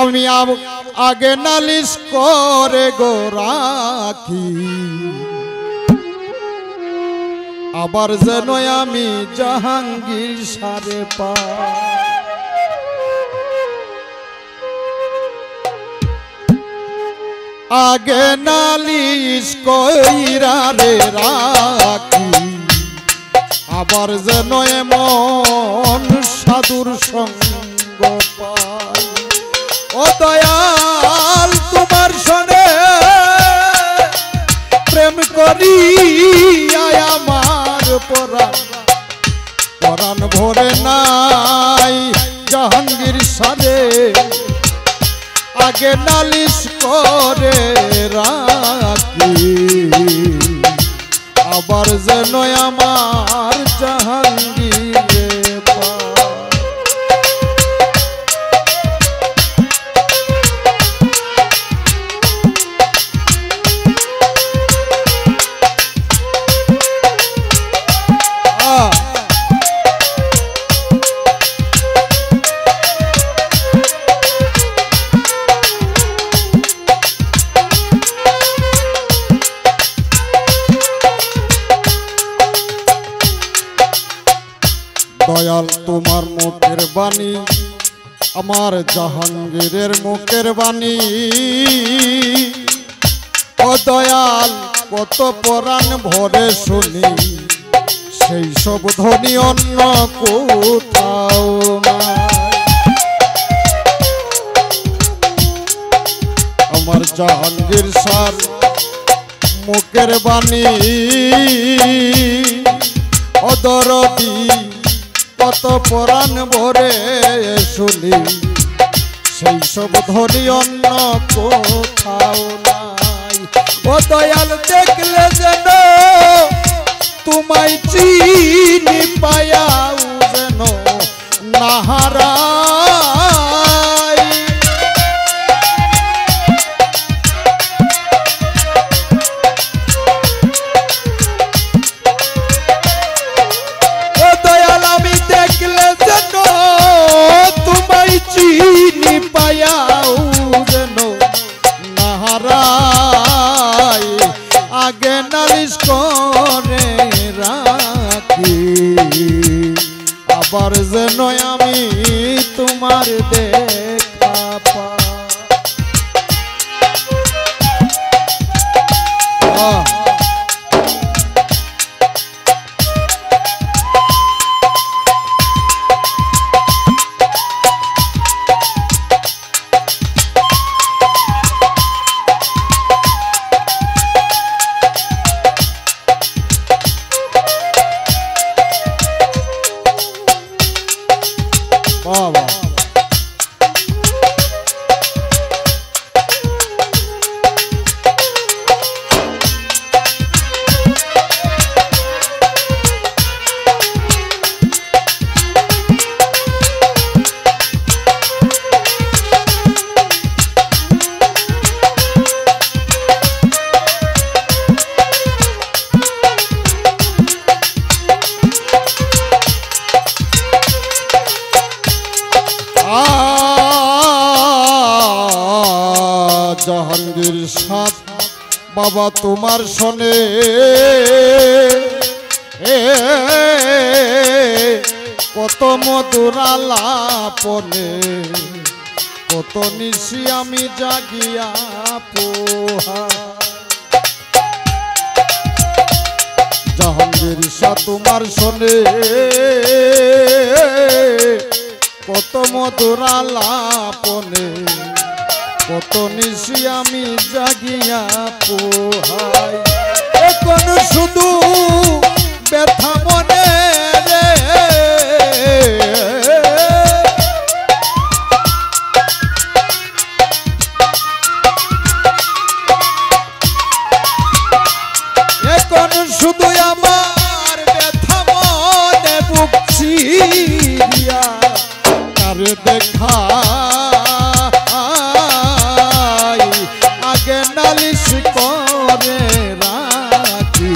আমি আগে নালিশ করে গো রাখি, আবার যেন আমি জাহাঙ্গীর সারে পাই। আগে নালিশ কইরা রে রাখি, আবার যেন এমন সাধুর সঙ্গ পাই। ও দয়াল তোমার সনে প্রেম করি আমার পরাণ ভরে নাই জাহাঙ্গীর সারে, আগে নালিশ করে রাখি, আবার যেন আমার জাহাঙ্গীরে দয়াল তোমার মুখের বাণী আমার জাহাঙ্গীরের মুখের বাণী। ও দয়াল কত পরাণ ভরে শুনি, সেই সব ধ্বনি অন্য কোথাও না। আমার জাহাঙ্গীর সার মুখের বাণী অদরদি কত পরাণ ভরে শুনি, সেই সব ধ্বনি অন্য কোথাও নাই। ও দয়াল দেখলে যেন তোমায় চিনি পায়াও যেন নাহারাই। ও দয়াল আমি দেখলে যেন তোমায় চিনি পায়াও যেন নাহারাই। আগে নালিশ করে রাখি, আবার যেন আমি তোমার দেখা পাই। বাবা জাহাঙ্গীর সাথ বাবা তোমার শোনে কত মধুর আলাপনে, কত নিশি আমি জাগিয়া পোহা। জাহাঙ্গীর সাথ তোমার শোনে কত মধুর আলাপনে, কত নিশি আমি জাগিয়া পোহাই। এখন শুধু ব্যথা মনে রে, এখন শুধু আমার ব্যথা মনে বুক চিরিয়া কার দেখা। আগে নালিশ করে রাখি,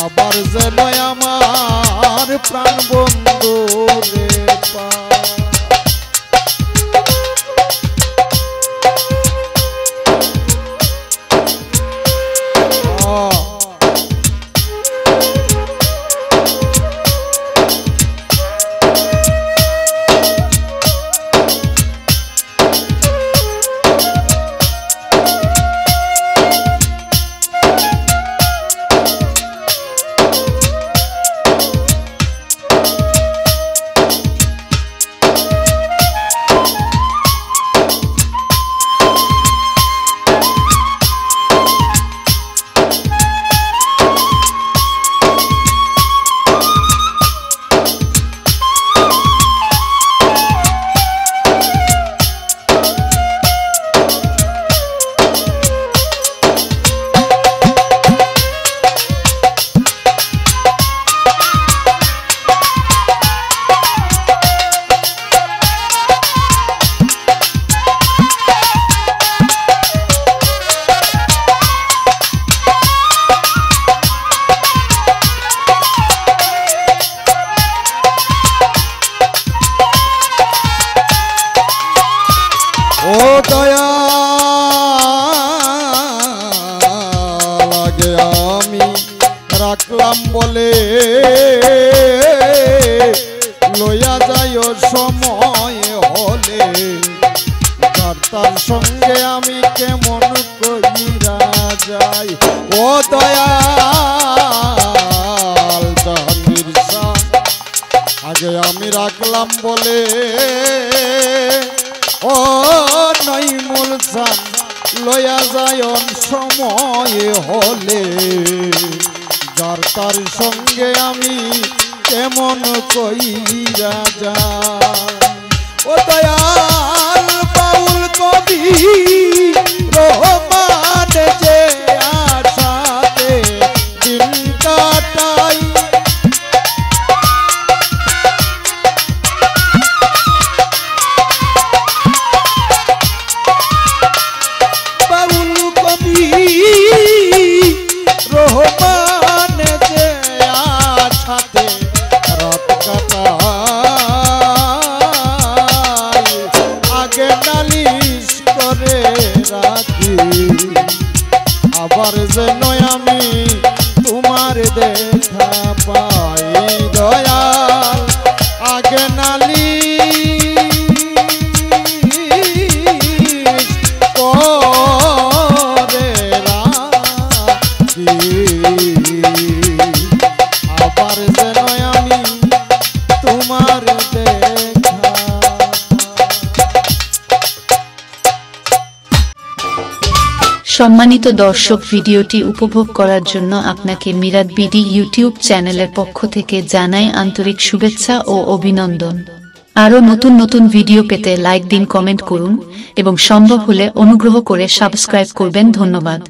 আবার যেন আমার প্রাণ বন্ধু রে পাই। সময় হলে যার তার সঙ্গে আমি কেমন কইরা যাই ও দয়াল জাহাঙ্গীর শাহ আগে আমি রাখলাম বলে ও নইমুল জান লয়া যায়ন সময় হলে যার তার সঙ্গে আমি কেমন কইরা যাই ও দয়াল বাউল কবি রহমান যে আশাতে দিন কাটাই বাউল কবি রহমান যে আশাতে রাত কাটাই আগে নালিশ করে রাখি আবার যেন আমি তোমার দেখা পাই দয়াল আগে নালিশ করে রাখি আবার যেন আমি তোমার দেখা সম্মানিত দর্শক, ভিডিওটি উপভোগ করার জন্য আপনাকে মিরাদ বিডি ইউটিউব চ্যানেলের পক্ষ থেকে জানাই আন্তরিক শুভেচ্ছা ও অভিনন্দন। আরও নতুন নতুন ভিডিও পেতে লাইক দিন, কমেন্ট করুন এবং সম্ভব হলে অনুগ্রহ করে সাবস্ক্রাইব করবেন। ধন্যবাদ।